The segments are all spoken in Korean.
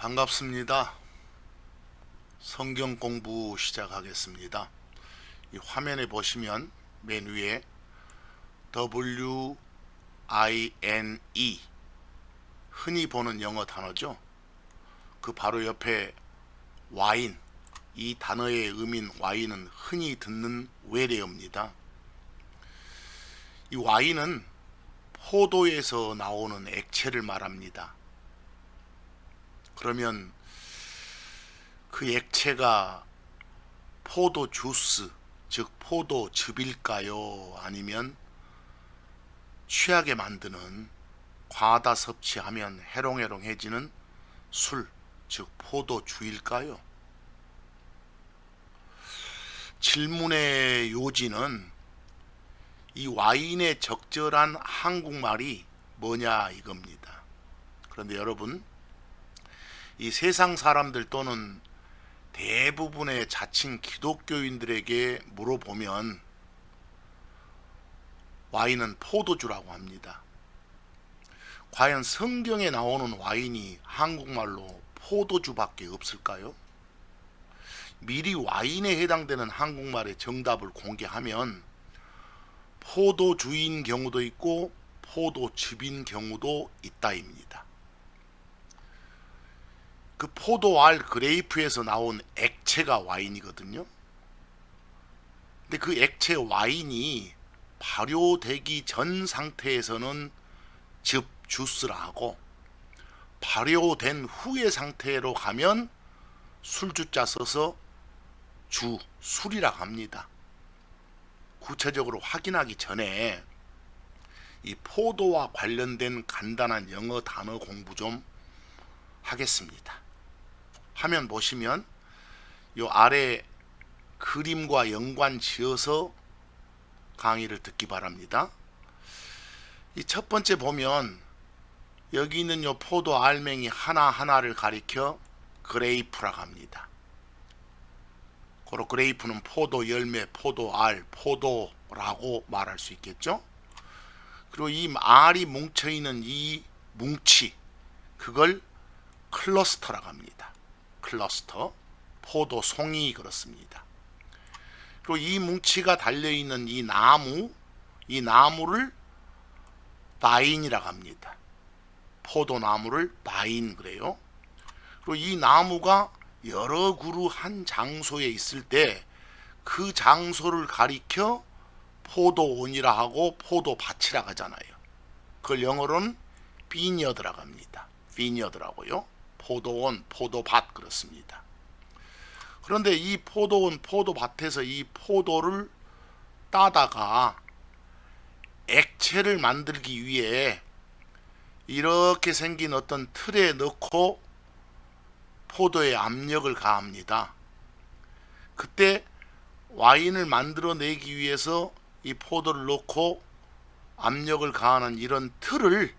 반갑습니다. 성경 공부 시작하겠습니다. 이 화면에 보시면 맨 위에 WINE 흔히 보는 영어 단어죠. 그 바로 옆에 와인, 이 단어의 의미인 와인은 흔히 듣는 외래어입니다. 이 와인은 포도에서 나오는 액체를 말합니다. 그러면 그 액체가 포도 주스, 즉 포도즙일까요? 아니면 취하게 만드는, 과다 섭취하면 해롱해롱해지는 술, 즉 포도주일까요? 질문의 요지는 이 와인의 적절한 한국말이 뭐냐 이겁니다. 그런데 여러분, 이 세상 사람들 또는 대부분의 자칭 기독교인들에게 물어보면 와인은 포도주라고 합니다. 과연 성경에 나오는 와인이 한국말로 포도주밖에 없을까요? 미리 와인에 해당되는 한국말의 정답을 공개하면 포도주인 경우도 있고 포도즙인 경우도 있다입니다. 그 포도알 그레이프에서 나온 액체가 와인이거든요. 근데 그 액체 와인이 발효되기 전 상태에서는 즙, 주스라 하고, 발효된 후의 상태로 가면 술주자 써서 주, 술이라고 합니다. 구체적으로 확인하기 전에 이 포도와 관련된 간단한 영어 단어 공부 좀 하겠습니다. 화면 보시면 요 아래 그림과 연관 지어서 강의를 듣기 바랍니다. 이 첫 번째 보면 여기 있는 요 포도 알맹이 하나하나를 가리켜 그레이프라고 합니다. 고로 그레이프는 포도 열매, 포도 알, 포도라고 말할 수 있겠죠. 그리고 이 알이 뭉쳐있는 이 뭉치, 그걸 클러스터라고 합니다. 클러스터, 포도 송이 그렇습니다. 그리고 이 뭉치가 달려있는 이 나무, 이 나무를 바인이라고 합니다. 포도나무를 바인 그래요. 그리고 이 나무가 여러 그루 한 장소에 있을 때 그 장소를 가리켜 포도원이라 하고 포도밭이라고 하잖아요. 그걸 영어로는 비니어드라고 합니다. 비니어드라고요. 포도원, 포도밭 그렇습니다. 그런데 이 포도원, 포도밭에서 이 포도를 따다가 액체를 만들기 위해 이렇게 생긴 어떤 틀에 넣고 포도에 압력을 가합니다. 그때 와인을 만들어내기 위해서 이 포도를 넣고 압력을 가하는 이런 틀을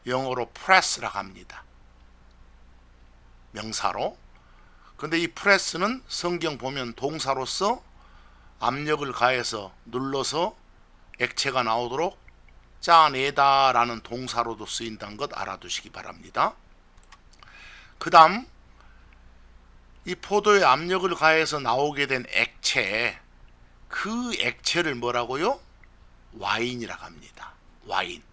영어로 프레스라고 합니다. 명사로. 근데 이 프레스는 성경 보면 동사로서 압력을 가해서 눌러서 액체가 나오도록 짜내다 라는 동사로도 쓰인다는 것 알아두시기 바랍니다. 그 다음 이 포도에 압력을 가해서 나오게 된 액체, 그 액체를 뭐라고요? 와인이라고 합니다. 와인.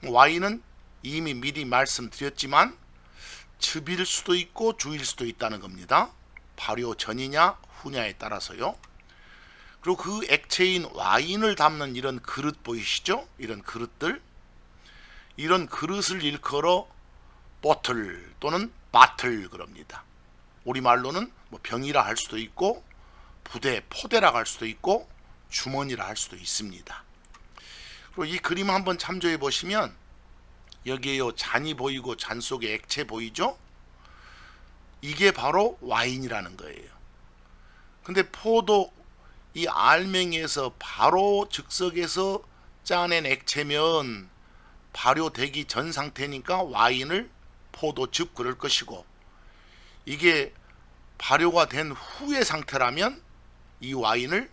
와인은 이미 미리 말씀드렸지만 즙일 수도 있고 주일 수도 있다는 겁니다. 발효 전이냐 후냐에 따라서요. 그리고 그 액체인 와인을 담는 이런 그릇 보이시죠? 이런 그릇들, 이런 그릇을 일컬어 보틀 또는 바틀 그럽니다. 우리말로는 뭐 병이라 할 수도 있고 부대, 포대라 할 수도 있고 주머니라 할 수도 있습니다. 그리고 이 그림 한번 참조해 보시면 여기에 요 잔이 보이고 잔 속에 액체 보이죠? 이게 바로 와인이라는 거예요. 근데 포도 이 알맹이에서 바로 즉석에서 짜낸 액체면 발효되기 전 상태니까 와인을 포도즙 그럴 것이고, 이게 발효가 된 후의 상태라면 이 와인을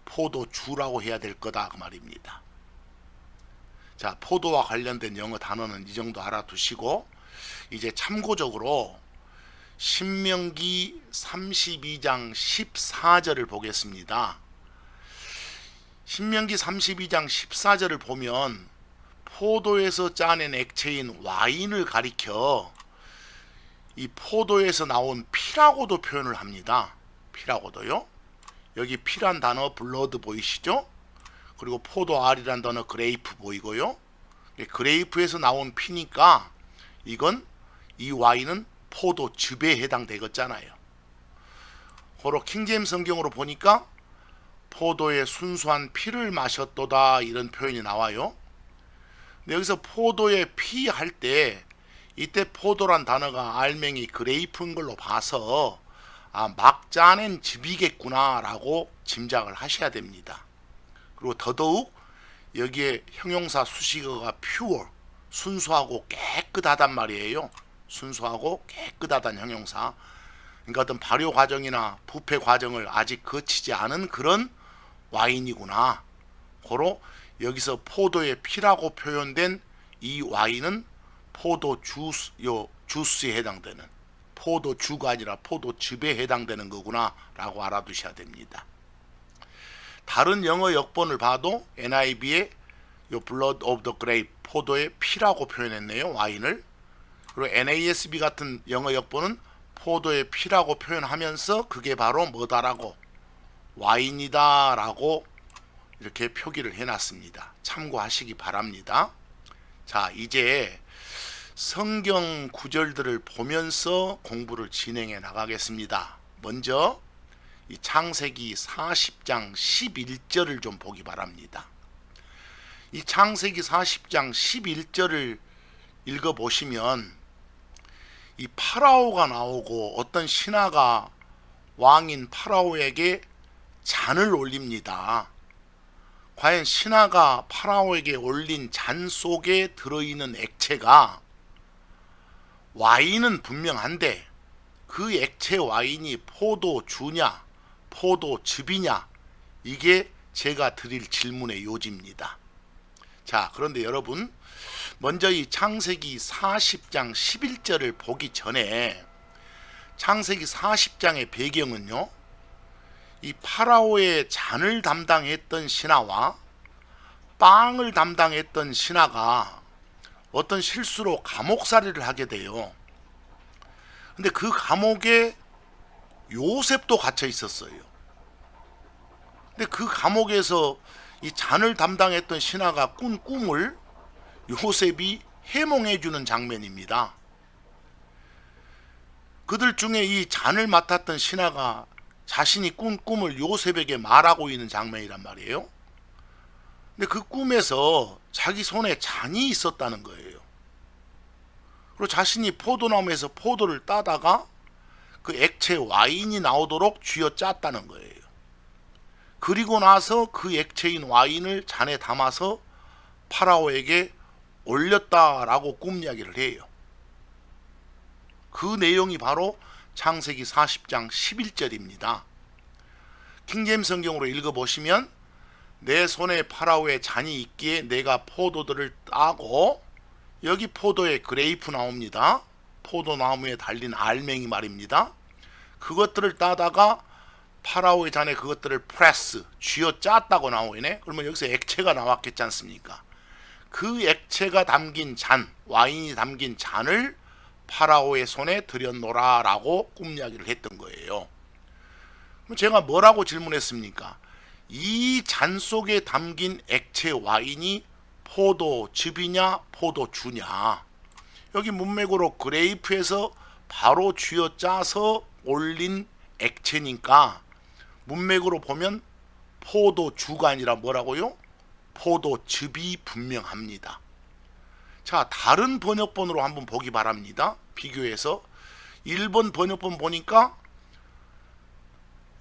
포도주라고 해야 될 거다 그 말입니다. 자, 포도와 관련된 영어 단어는 이 정도 알아두시고, 이제 참고적으로 신명기 32장 14절을 보겠습니다. 신명기 32장 14절을 보면 포도에서 짜낸 액체인 와인을 가리켜 이 포도에서 나온 피라고도 표현을 합니다. 피라고도요. 여기 피란 단어 블러드 보이시죠? 그리고 포도알이란 단어 그레이프 보이고요. 그레이프에서 나온 피니까 이 와인은 포도즙에 해당되겠잖아요. 호로 킹제임스 성경으로 보니까 포도의 순수한 피를 마셨도다 이런 표현이 나와요. 근데 여기서 포도의 피 할 때 이때 포도란 단어가 알맹이 그레이프인 걸로 봐서 막 짜낸 즙이겠구나 라고 짐작을 하셔야 됩니다. 그리고 더더욱 여기에 형용사 수식어가 pure, 순수하고 깨끗하단 말이에요. 순수하고 깨끗하다는 형용사. 그러니까 어떤 발효 과정이나 부패 과정을 아직 거치지 않은 그런 와인이구나. 고로 여기서 포도의 피라고 표현된 이 와인은 포도 주스에 해당되는, 포도주가 아니라 포도즙에 해당되는 거구나 라고 알아두셔야 됩니다. 다른 영어 역본을 봐도 NIV에 blood of the grape, 포도의 피라고 표현했네요. 와인을. 그리고 NASB 같은 영어 역본은 포도의 피라고 표현하면서 그게 바로 뭐다라고, 와인이다 라고 이렇게 표기를 해놨습니다. 참고하시기 바랍니다. 자, 이제 성경 구절들을 보면서 공부를 진행해 나가겠습니다. 먼저 이 창세기 40장 11절을 좀 보기 바랍니다. 이 창세기 40장 11절을 읽어보시면 이 파라오가 나오고 어떤 신하가 왕인 파라오에게 잔을 올립니다. 과연 신하가 파라오에게 올린 잔 속에 들어있는 액체가 와인은 분명한데 그 액체 와인이 포도주냐 포도즙이냐, 이게 제가 드릴 질문의 요지입니다. 자, 그런데 여러분, 먼저 이 창세기 40장 11절을 보기 전에 창세기 40장의 배경은요, 이 파라오의 잔을 담당했던 신하와 빵을 담당했던 신하가 어떤 실수로 감옥살이를 하게 돼요. 근데 그 감옥에 요셉도 갇혀 있었어요. 근데 그 감옥에서 이 잔을 담당했던 신하가 꾼 꿈을 요셉이 해몽해 주는 장면입니다. 그들 중에 이 잔을 맡았던 신하가 자신이 꾼 꿈을 요셉에게 말하고 있는 장면이란 말이에요. 근데 그 꿈에서 자기 손에 잔이 있었다는 거예요. 그리고 자신이 포도나무에서 포도를 따다가 그 액체 와인이 나오도록 쥐어짰다는 거예요. 그리고 나서 그 액체인 와인을 잔에 담아서 파라오에게 올렸다라고 꿈 이야기를 해요. 그 내용이 바로 창세기 40장 11절입니다. 킹제임스 성경으로 읽어보시면 내 손에 파라오의 잔이 있기에 내가 포도들을 따고, 여기 포도의 그레이프 나옵니다. 포도나무에 달린 알맹이 말입니다. 그것들을 따다가 파라오의 잔에 그것들을 프레스, 쥐어 짰다고 나오네. 그러면 여기서 액체가 나왔겠지 않습니까? 그 액체가 담긴 잔, 와인이 담긴 잔을 파라오의 손에 들여놓으라 라고 꿈 이야기를 했던 거예요. 그럼 제가 뭐라고 질문했습니까? 이 잔 속에 담긴 액체 와인이 포도즙이냐 포도주냐. 여기 문맥으로 그레이프에서 바로 쥐어 짜서 올린 액체니까 문맥으로 보면 포도주가 아니라 뭐라고요? 포도즙이 분명합니다. 자, 다른 번역본으로 한번 보기 바랍니다. 비교해서 1번 번역본 보니까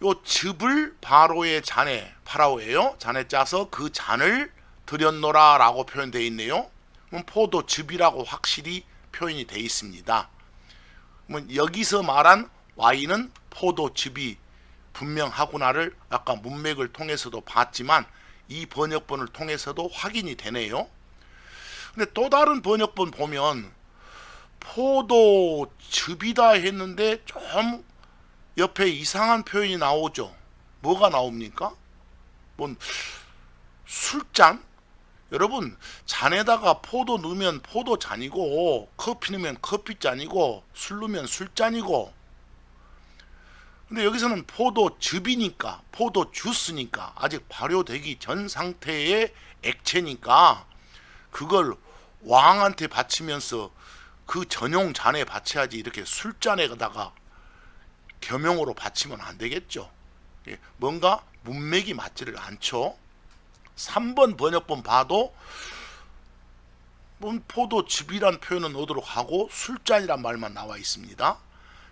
요 즙을 바로의 잔에, 파라오예요, 잔에 짜서 그 잔을 들였노라 라고 표현되어 있네요. 그럼 포도즙이라고 확실히 표현이 되어 있습니다. 그러면 여기서 말한 와인은 포도즙이 분명하구나를 아까 문맥을 통해서도 봤지만 이 번역본을 통해서도 확인이 되네요. 근데 또 다른 번역본 보면 포도즙이다 했는데 좀 옆에 이상한 표현이 나오죠. 뭐가 나옵니까? 뭔 술잔? 여러분, 잔에다가 포도 넣으면 포도잔이고, 커피 넣으면 커피잔이고, 술 넣으면 술잔이고. 근데 여기서는 포도즙이니까, 포도 주스니까, 아직 발효되기 전 상태의 액체니까 그걸 왕한테 바치면서 그 전용 잔에 바쳐야지, 이렇게 술잔에다가 겸용으로 바치면 안 되겠죠. 뭔가 문맥이 맞지를 않죠. 3번 번역본 봐도 포도즙이란 표현은 넣도록 하고 술잔이란 말만 나와 있습니다.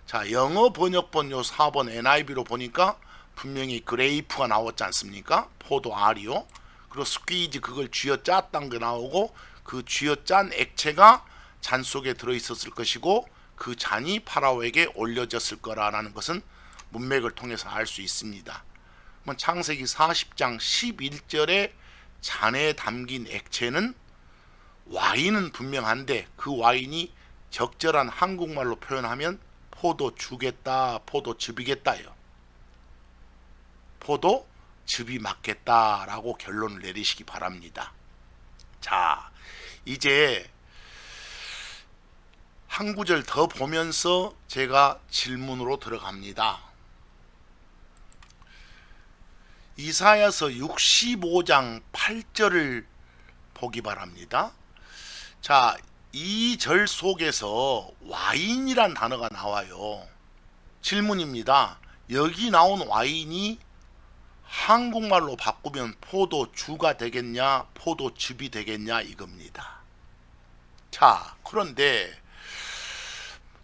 자, 영어 번역본 요 4번 NIV로 보니까 분명히 그레이프가 나왔지 않습니까? 포도 알이요. 그리고 스퀴즈, 그걸 쥐어짰다는 게 나오고, 그 쥐어짠 액체가 잔 속에 들어있었을 것이고 그 잔이 파라오에게 올려졌을 거라는 것은 문맥을 통해서 알 수 있습니다. 창세기 40장 11절에 잔에 담긴 액체는 와인은 분명한데, 그 와인이 적절한 한국말로 표현하면 포도주겠다, 포도즙이겠다요. 포도즙이 맞겠다라고 결론을 내리시기 바랍니다. 자, 이제 한 구절 더 보면서 제가 질문으로 들어갑니다. 이사야서 65장 8절을 보기 바랍니다. 자, 이 절 속에서 와인이란 단어가 나와요. 질문입니다. 여기 나온 와인이 한국말로 바꾸면 포도주가 되겠냐, 포도즙이 되겠냐, 이겁니다. 자, 그런데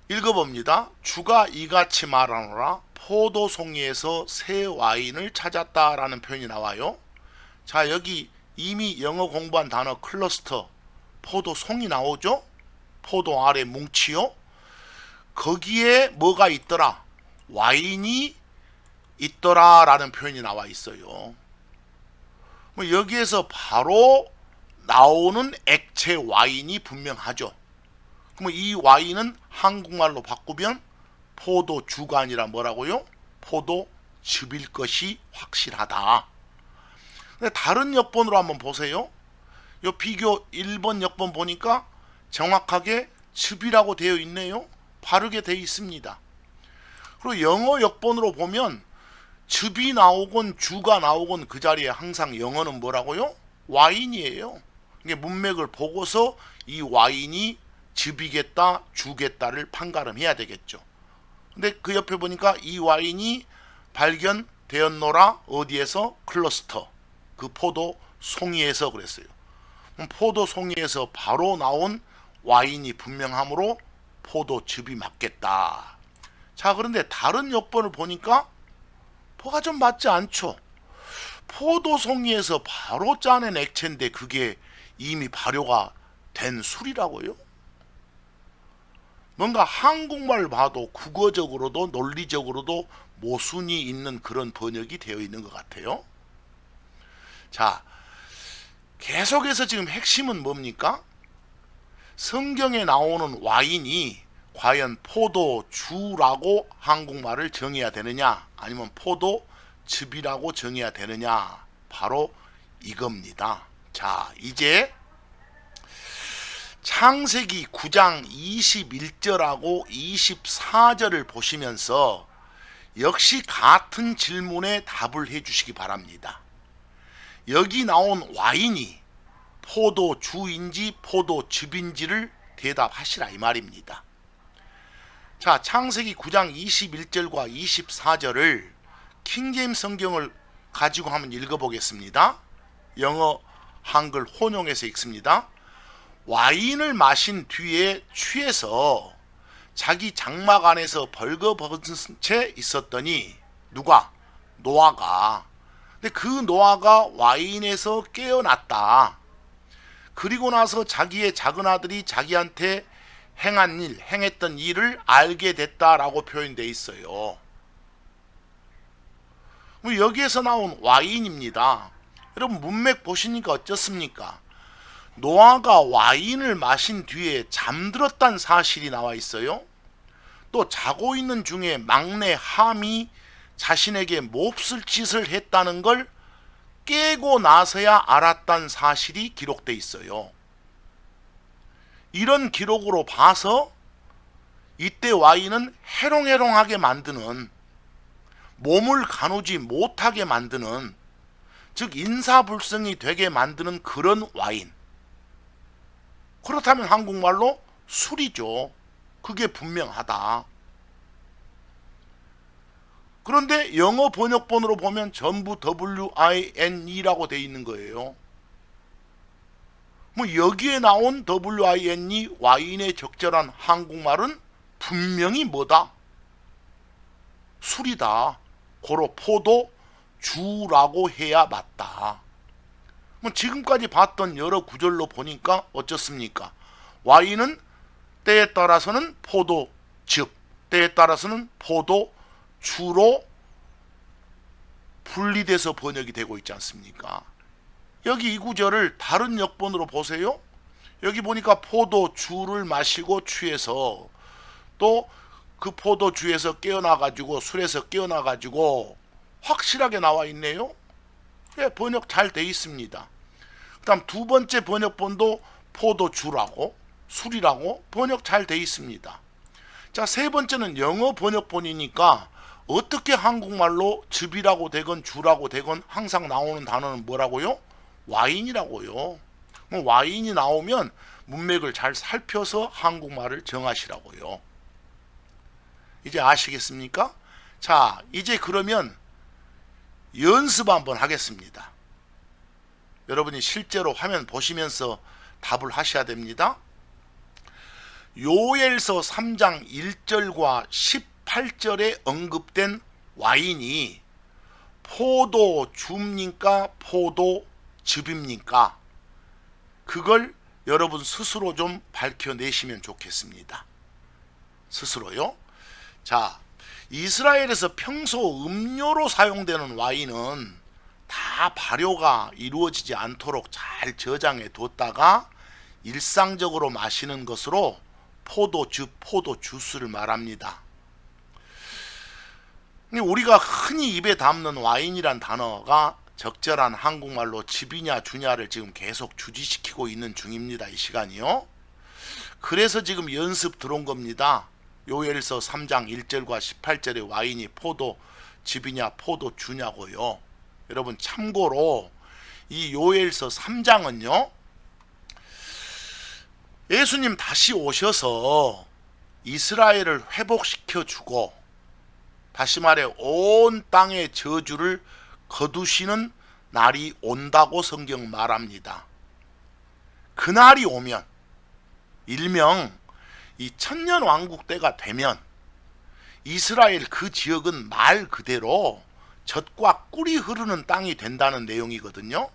읽어봅니다. 주가 이같이 말하노라, 포도송이에서 새 와인을 찾았다라는 표현이 나와요. 자, 여기 이미 영어 공부한 단어 클러스터, 포도송이 나오죠. 포도 알의 뭉치요. 거기에 뭐가 있더라? 와인이 있더라 라는 표현이 나와 있어요. 여기에서 바로 나오는 액체 와인이 분명하죠. 그럼 이 와인은 한국말로 바꾸면 포도주가 아니라 뭐라고요? 포도즙일 것이 확실하다. 근데 다른 역본으로 한번 보세요. 요 비교 1번 역본 보니까 정확하게 즙이라고 되어 있네요. 바르게 되어 있습니다. 그리고 영어 역본으로 보면 즙이 나오건 주가 나오건 그 자리에 항상 영어는 뭐라고요? 와인이에요. 이게 문맥을 보고서 이 와인이 즙이겠다, 주겠다를 판가름해야 되겠죠. 근데 그 옆에 보니까 이 와인이 발견되었노라, 어디에서? 클러스터, 그 포도 송이에서 그랬어요. 포도 송이에서 바로 나온 와인이 분명하므로 포도즙이 맞겠다. 자, 그런데 다른 역본을 보니까 뭐가 좀 맞지 않죠. 포도 송이에서 바로 짜낸 액체인데 그게 이미 발효가 된 술이라고요? 뭔가 한국말 봐도 국어적으로도 논리적으로도 모순이 있는 그런 번역이 되어 있는 것 같아요. 자, 계속해서 지금 핵심은 뭡니까? 성경에 나오는 와인이 과연 포도주라고 한국말을 정해야 되느냐, 아니면 포도즙이라고 정해야 되느냐, 바로 이겁니다. 자, 이제 창세기 9장 21절하고 24절을 보시면서 역시 같은 질문에 답을 해주시기 바랍니다. 여기 나온 와인이 포도주인지 포도즙인지를 대답하시라, 이 말입니다. 자, 창세기 9장 21절과 24절을 킹제임스 성경을 가지고 한번 읽어보겠습니다. 영어 한글 혼용해서 읽습니다. 와인을 마신 뒤에 취해서 자기 장막 안에서 벌거벗은 채 있었더니 누가? 노아가. 근데 그 노아가 와인에서 깨어났다. 그리고 나서 자기의 작은 아들이 자기한테 행했던 일을 알게 됐다라고 표현되어 있어요. 여기에서 나온 와인입니다. 여러분, 문맥 보시니까 어떻습니까? 노아가 와인을 마신 뒤에 잠들었다는 사실이 나와 있어요. 또 자고 있는 중에 막내 함이 자신에게 몹쓸 짓을 했다는 걸 깨고 나서야 알았다는 사실이 기록돼 있어요. 이런 기록으로 봐서 이때 와인은 해롱해롱하게 만드는, 몸을 가누지 못하게 만드는, 즉 인사불성이 되게 만드는 그런 와인. 그렇다면 한국말로 술이죠. 그게 분명하다. 그런데 영어 번역본으로 보면 전부 WINE라고 돼 있는 거예요. 뭐 여기에 나온 WINE, 와인의 적절한 한국말은 분명히 뭐다? 술이다. 고로 포도 주라고 해야 맞다. 뭐 지금까지 봤던 여러 구절로 보니까 어쩌습니까? 와인은 때에 따라서는 포도즙, 때에 따라서는 포도주로 분리돼서 번역이 되고 있지 않습니까? 여기 이 구절을 다른 역본으로 보세요. 여기 보니까 포도주를 마시고 취해서, 또 그 포도주에서 깨어나가지고, 술에서 깨어나가지고 확실하게 나와 있네요. 번역 잘 돼 있습니다. 그 다음 두 번째 번역본도 포도주라고, 술이라고 번역 잘 돼 있습니다. 자, 세 번째는 영어 번역본이니까 어떻게 한국말로 즙이라고 되건 주라고 되건 항상 나오는 단어는 뭐라고요? 와인이라고요. 뭐 와인이 나오면 문맥을 잘 살펴서 한국말을 정하시라고요. 이제 아시겠습니까? 자, 이제 그러면 연습 한번 하겠습니다. 여러분이 실제로 화면 보시면서 답을 하셔야 됩니다. 요엘서 3장 1절과 18절에 언급된 와인이 포도주입니까? 포도즙입니까? 그걸 여러분 스스로 좀 밝혀내시면 좋겠습니다. 스스로요. 자, 이스라엘에서 평소 음료로 사용되는 와인은 다 발효가 이루어지지 않도록 잘 저장해 뒀다가 일상적으로 마시는 것으로 포도즙, 포도주스를 말합니다. 우리가 흔히 입에 담는 와인이란 단어가 적절한 한국말로 즙이냐 주냐를 지금 계속 주지시키고 있는 중입니다. 이 시간이요. 그래서 지금 연습 들어온 겁니다. 요엘서 3장 1절과 18절의 와인이 포도즙이냐 포도주냐고요. 여러분 참고로 이 요엘서 3장은요, 예수님 다시 오셔서 이스라엘을 회복시켜 주고, 다시 말해 온 땅의 저주를 거두시는 날이 온다고 성경 말합니다. 그날이 오면, 일명 이 천년왕국 때가 되면 이스라엘 그 지역은 말 그대로 젖과 꿀이 흐르는 땅이 된다는 내용이거든요.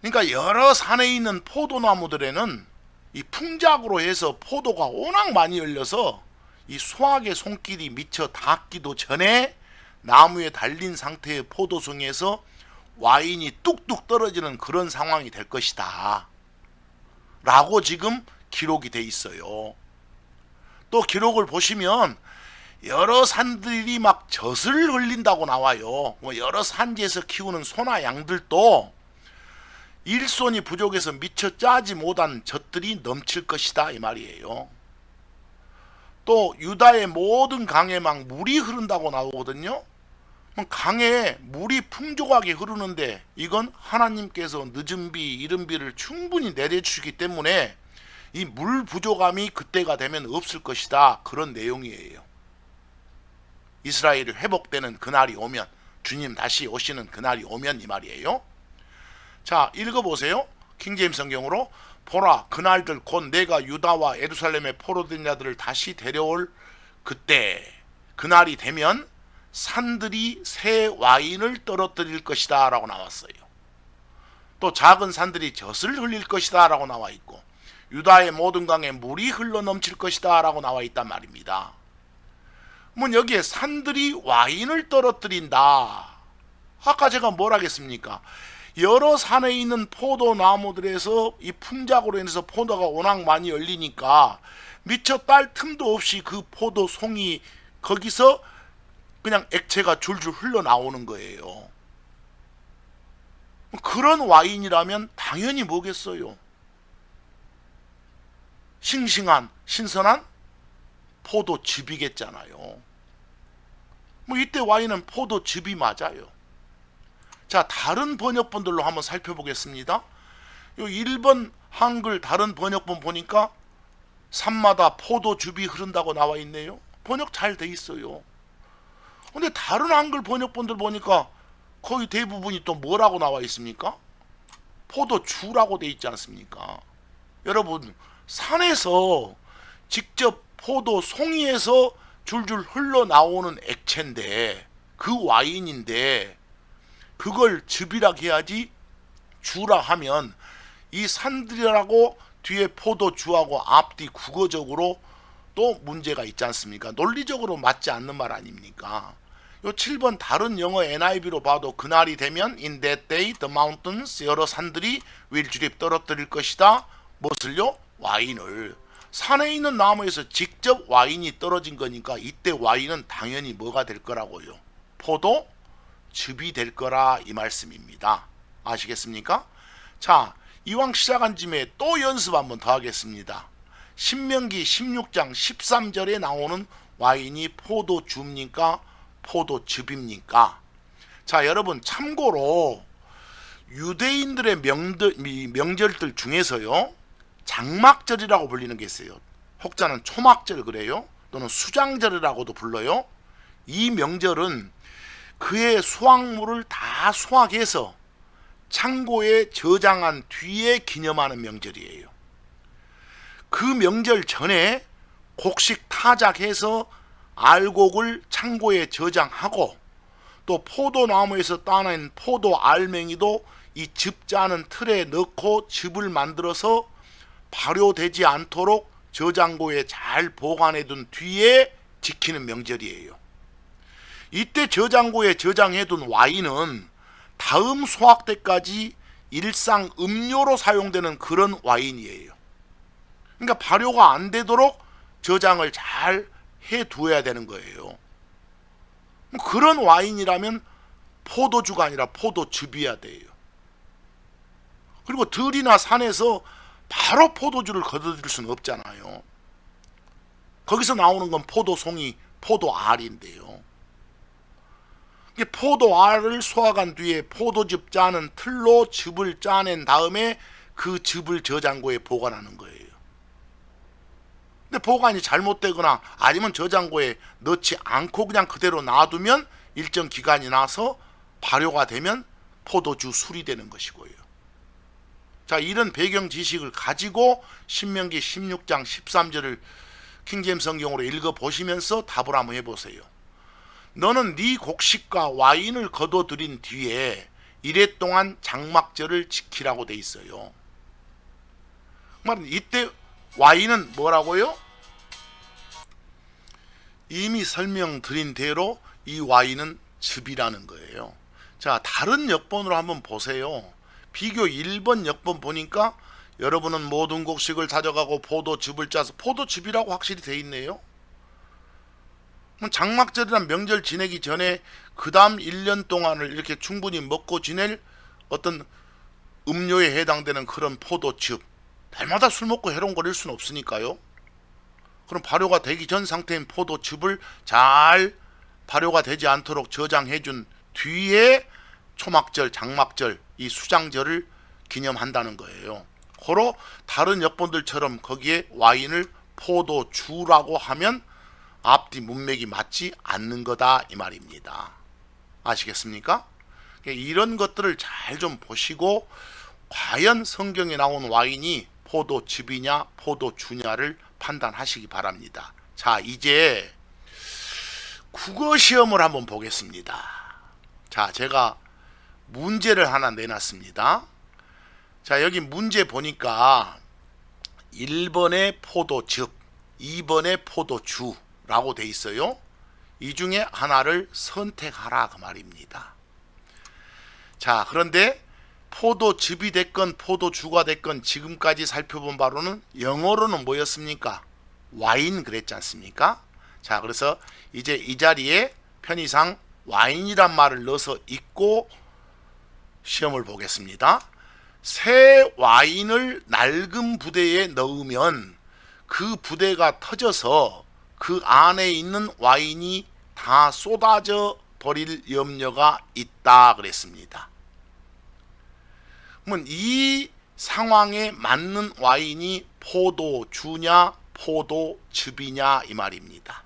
그러니까 여러 산에 있는 포도나무들에는 이 풍작으로 해서 포도가 워낙 많이 열려서 이 수확의 손길이 미쳐 닿기도 전에 나무에 달린 상태의 포도송이에서 와인이 뚝뚝 떨어지는 그런 상황이 될 것이다 라고 지금 기록이 돼 있어요. 또 기록을 보시면 여러 산들이 막 젖을 흘린다고 나와요. 여러 산지에서 키우는 소나 양들도 일손이 부족해서 미처 짜지 못한 젖들이 넘칠 것이다 이 말이에요. 또 유다의 모든 강에 막 물이 흐른다고 나오거든요. 강에 물이 풍족하게 흐르는데 이건 하나님께서 늦은 비, 이른 비를 충분히 내려주시기 때문에 이 물 부족함이 그때가 되면 없을 것이다, 그런 내용이에요. 이스라엘이 회복되는 그날이 오면, 주님 다시 오시는 그날이 오면 이 말이에요. 자, 읽어보세요. 킹제임스 성경으로. 보라, 그날들 곧 내가 유다와 예루살렘의 포로된 자들을 다시 데려올 그때, 그날이 되면 산들이 새 와인을 떨어뜨릴 것이다 라고 나왔어요. 또 작은 산들이 젖을 흘릴 것이다 라고 나와 있고, 유다의 모든 강에 물이 흘러 넘칠 것이다 라고 나와 있단 말입니다. 여기에 산들이 와인을 떨어뜨린다. 아까 제가 뭘 하겠습니까? 여러 산에 있는 포도나무들에서 이 풍작으로 인해서 포도가 워낙 많이 열리니까 미처 딸 틈도 없이 그 포도송이 거기서 그냥 액체가 줄줄 흘러나오는 거예요. 그런 와인이라면 당연히 뭐겠어요? 싱싱한 신선한 포도즙이겠잖아요. 뭐 이때 와인은 포도즙이 맞아요. 자, 다른 번역본들로 한번 살펴보겠습니다. 요 1번 한글 다른 번역본 보니까 산마다 포도즙이 흐른다고 나와 있네요. 번역 잘 돼 있어요. 근데 다른 한글 번역본들 보니까 거의 대부분이 또 뭐라고 나와 있습니까? 포도주라고 돼 있지 않습니까? 여러분, 산에서 직접 포도 송이에서 줄줄 흘러나오는 액체인데, 그 와인인데 그걸 즙이라 해야지 주라 하면 이 산들이라고 뒤에 포도주하고 앞뒤 국어적으로 또 문제가 있지 않습니까? 논리적으로 맞지 않는 말 아닙니까? 요 7번 다른 영어 NIV로 봐도 그날이 되면 in that day the mountains 여러 산들이 will drip 떨어뜨릴 것이다. 무엇을요? 와인을. 산에 있는 나무에서 직접 와인이 떨어진 거니까 이때 와인은 당연히 뭐가 될 거라고요? 포도즙이 될 거라 이 말씀입니다. 아시겠습니까? 자, 이왕 시작한 짐에 또 연습 한번 더 하겠습니다. 신명기 16장 13절에 나오는 와인이 포도주입니까? 포도즙입니까? 자, 여러분 참고로 유대인들의 명절들 중에서요, 장막절이라고 불리는 게 있어요. 혹자는 초막절 그래요. 또는 수장절이라고도 불러요. 이 명절은 그의 수확물을 다 수확해서 창고에 저장한 뒤에 기념하는 명절이에요. 그 명절 전에 곡식 타작해서 알곡을 창고에 저장하고 또 포도나무에서 따낸 포도 알맹이도 이 즙 짜는 틀에 넣고 즙을 만들어서 발효되지 않도록 저장고에 잘 보관해 둔 뒤에 지키는 명절이에요. 이때 저장고에 저장해 둔 와인은 다음 수확 때까지 일상 음료로 사용되는 그런 와인이에요. 그러니까 발효가 안 되도록 저장을 잘 해두어야 되는 거예요. 그런 와인이라면 포도주가 아니라 포도즙이어야 돼요. 그리고 들이나 산에서 바로 포도주를 거둬들일 수는 없잖아요. 거기서 나오는 건 포도송이, 포도알인데요. 포도알을 수확한 뒤에 포도즙 짜는 틀로 즙을 짜낸 다음에 그 즙을 저장고에 보관하는 거예요. 근데 보관이 잘못되거나 아니면 저장고에 넣지 않고 그냥 그대로 놔두면 일정 기간이 나서 발효가 되면 포도주 술이 되는 것이고요. 자, 이런 배경 지식을 가지고 신명기 16장 13절을 킹제임스 성경으로 읽어보시면서 답을 한번 해보세요. 너는 네 곡식과 와인을 거둬들인 뒤에 이래 동안 장막절을 지키라고 돼 있어요. 이때 와인은 뭐라고요? 이미 설명드린 대로 이 와인은 즙이라는 거예요. 자, 다른 역본으로 한번 보세요. 비교 1번 역본 보니까 여러분은 모든 곡식을 다져가고 포도즙을 짜서 포도즙이라고 확실히 돼 있네요. 장막절이란 명절 지내기 전에 그 다음 1년 동안을 이렇게 충분히 먹고 지낼 어떤 음료에 해당되는 그런 포도즙, 날마다 술 먹고 해롱거릴 수는 없으니까요. 그럼 발효가 되기 전 상태인 포도즙을 잘 발효가 되지 않도록 저장해준 뒤에 초막절, 장막절, 이 수장절을 기념한다는 거예요. 고로 다른 역본들처럼 거기에 와인을 포도주라고 하면 앞뒤 문맥이 맞지 않는 거다 이 말입니다. 아시겠습니까? 이런 것들을 잘 좀 보시고 과연 성경에 나온 와인이 포도즙이냐 포도주냐를 판단하시기 바랍니다. 자, 이제 국어 시험을 한번 보겠습니다. 자, 제가 문제를 하나 내놨습니다. 자, 여기 문제 보니까 1번에 포도즙, 2번에 포도주라고 돼 있어요. 이 중에 하나를 선택하라 그 말입니다. 자, 그런데 포도즙이 됐건 포도주가 됐건 지금까지 살펴본 바로는 영어로는 뭐였습니까? 와인 그랬지 않습니까? 자, 그래서 이제 이 자리에 편의상 와인이란 말을 넣어서 읽고 시험을 보겠습니다. 새 와인을 낡은 부대에 넣으면 그 부대가 터져서 그 안에 있는 와인이 다 쏟아져 버릴 염려가 있다 그랬습니다. 그러면 이 상황에 맞는 와인이 포도주냐 포도즙이냐 이 말입니다.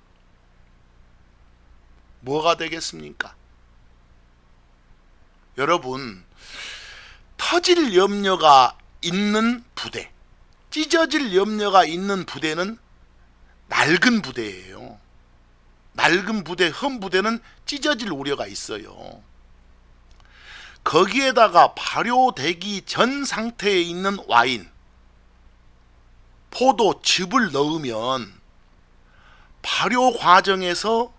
뭐가 되겠습니까? 여러분, 터질 염려가 있는 부대, 찢어질 염려가 있는 부대는 낡은 부대예요. 낡은 부대, 흠 부대는 찢어질 우려가 있어요. 거기에다가 발효되기 전 상태에 있는 와인, 포도즙을 넣으면 발효 과정에서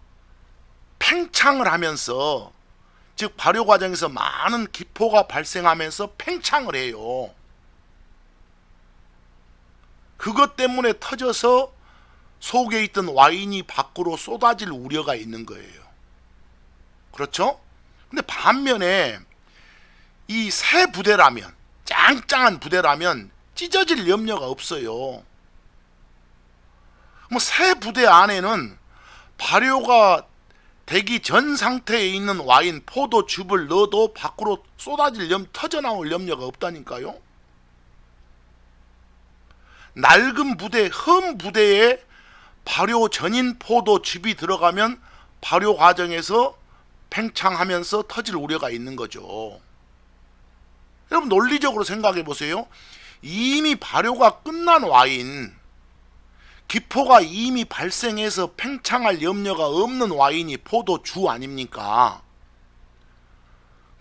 팽창을 하면서, 즉 발효 과정에서 많은 기포가 발생하면서 팽창을 해요. 그것 때문에 터져서 속에 있던 와인이 밖으로 쏟아질 우려가 있는 거예요. 그렇죠? 근데 반면에 이 새 부대라면, 짱짱한 부대라면 찢어질 염려가 없어요. 뭐 새 부대 안에는 발효가 되기 전 상태에 있는 와인, 포도즙을 넣어도 밖으로 쏟아질 터져나올 염려가 없다니까요. 낡은 부대, 흠 부대에 발효 전인 포도즙이 들어가면 발효 과정에서 팽창하면서 터질 우려가 있는 거죠. 여러분 논리적으로 생각해 보세요. 이미 발효가 끝난 와인, 기포가 이미 발생해서 팽창할 염려가 없는 와인이 포도주 아닙니까?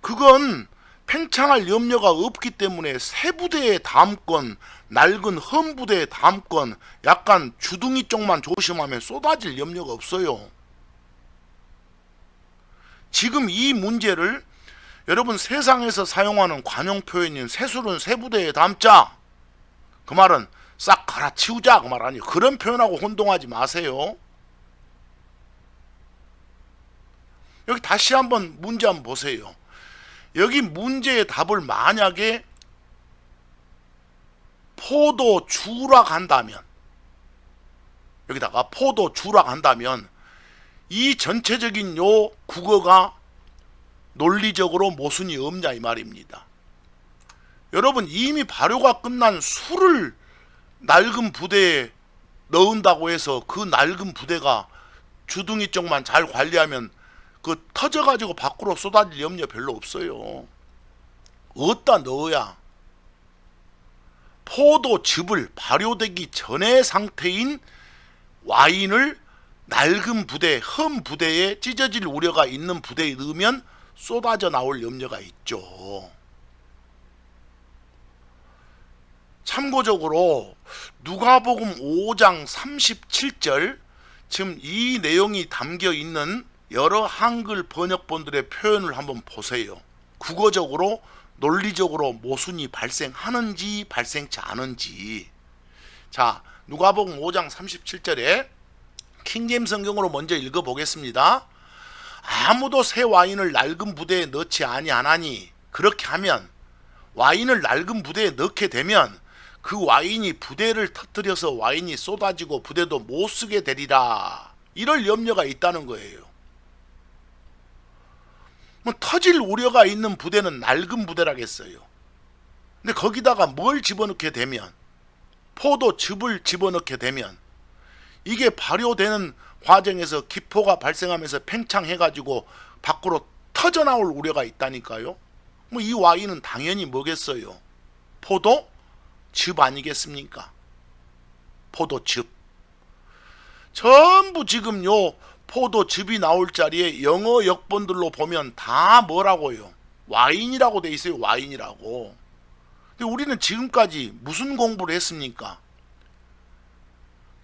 그건 팽창할 염려가 없기 때문에 새 부대에 담건, 낡은 흠 부대에 담건 약간 주둥이 쪽만 조심하면 쏟아질 염려가 없어요. 지금 이 문제를 여러분 세상에서 사용하는 관용 표현인 새술은 새 부대에 담자, 그 말은 싹 갈아치우자 그 말 아니에요. 그런 표현하고 혼동하지 마세요. 여기 다시 한번 문제 한번 보세요. 여기 문제의 답을 만약에 포도주라 간다면, 여기다가 포도주라 간다면 이 전체적인 요 국어가 논리적으로 모순이 없냐 이 말입니다. 여러분 이미 발효가 끝난 술을 낡은 부대에 넣은다고 해서 그 낡은 부대가 주둥이 쪽만 잘 관리하면 그 터져가지고 밖으로 쏟아질 염려 별로 없어요. 어디다 넣어야 포도즙을 발효되기 전의 상태인 와인을 낡은 부대, 흠 부대에 찢어질 우려가 있는 부대에 넣으면 쏟아져 나올 염려가 있죠. 참고적으로 누가복음 5장 37절, 지금 이 내용이 담겨 있는 여러 한글 번역본들의 표현을 한번 보세요. 국어적으로 논리적으로 모순이 발생하는지 발생치 않은지. 자, 누가복음 5장 37절에 킹제임스 성경으로 먼저 읽어보겠습니다. 아무도 새 와인을 낡은 부대에 넣지 아니하나니, 그렇게 하면 와인을 낡은 부대에 넣게 되면 그 와인이 부대를 터뜨려서 와인이 쏟아지고 부대도 못 쓰게 되리라. 이럴 염려가 있다는 거예요. 뭐 터질 우려가 있는 부대는 낡은 부대라겠어요. 근데 거기다가 뭘 집어넣게 되면, 포도즙을 집어넣게 되면 이게 발효되는 과정에서 기포가 발생하면서 팽창해가지고 밖으로 터져나올 우려가 있다니까요. 뭐 이 와인은 당연히 뭐겠어요? 포도즙 아니겠습니까? 포도즙. 전부 지금 요 포도즙이 나올 자리에 영어 역본들로 보면 다 뭐라고요? 와인이라고 돼 있어요. 와인이라고. 근데 우리는 지금까지 무슨 공부를 했습니까?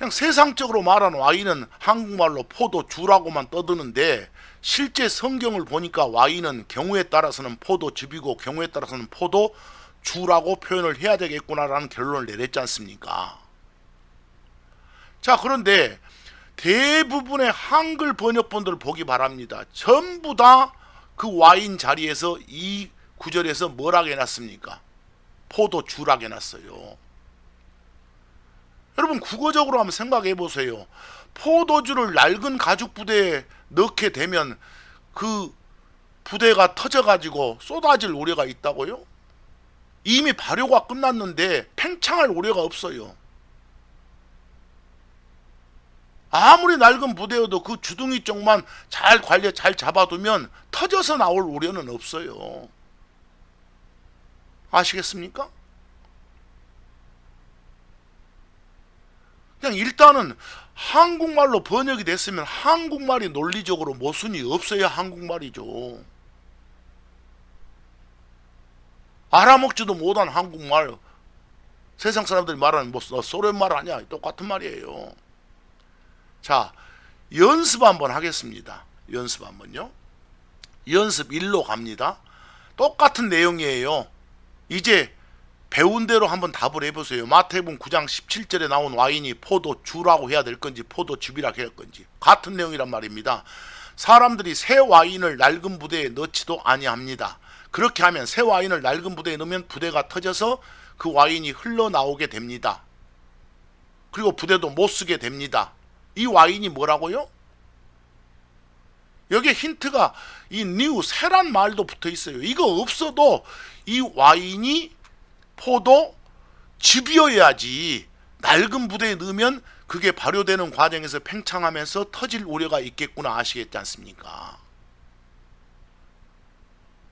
그냥 세상적으로 말하는 와인은 한국말로 포도주라고만 떠드는데 실제 성경을 보니까 와인은 경우에 따라서는 포도즙이고 경우에 따라서는 포도주라고 표현을 해야 되겠구나라는 결론을 내렸지 않습니까? 자, 그런데 대부분의 한글 번역본들을 보기 바랍니다. 전부 다 그 와인 자리에서 이 구절에서 뭐라고 해놨습니까? 포도주라고 해놨어요. 여러분 국어적으로 한번 생각해 보세요. 포도주를 낡은 가죽 부대에 넣게 되면 그 부대가 터져가지고 쏟아질 우려가 있다고요? 이미 발효가 끝났는데 팽창할 우려가 없어요. 아무리 낡은 부대여도 그 주둥이 쪽만 잘 관리 잘 잡아두면 터져서 나올 우려는 없어요. 아시겠습니까? 그냥 일단은 한국말로 번역이 됐으면 한국말이 논리적으로 모순이 없어야 한국말이죠. 알아먹지도 못한 한국말, 세상 사람들이 말하는 뭐 소련 말 아니야, 똑같은 말이에요. 자, 연습 한번 하겠습니다. 연습 한번요. 연습 1로 갑니다. 똑같은 내용이에요. 이제 배운 대로 한번 답을 해보세요. 마태복음 9장 17절에 나온 와인이 포도주라고 해야 될 건지 포도즙이라고 해야 될 건지 같은 내용이란 말입니다. 사람들이 새 와인을 낡은 부대에 넣지도 아니합니다. 그렇게 하면 새 와인을 낡은 부대에 넣으면 부대가 터져서 그 와인이 흘러나오게 됩니다. 그리고 부대도 못 쓰게 됩니다. 이 와인이 뭐라고요? 여기에 힌트가 이 new, 새란 말도 붙어 있어요. 이거 없어도 이 와인이 포도즙이어야지 낡은 부대에 넣으면 그게 발효되는 과정에서 팽창하면서 터질 우려가 있겠구나 아시겠지 않습니까?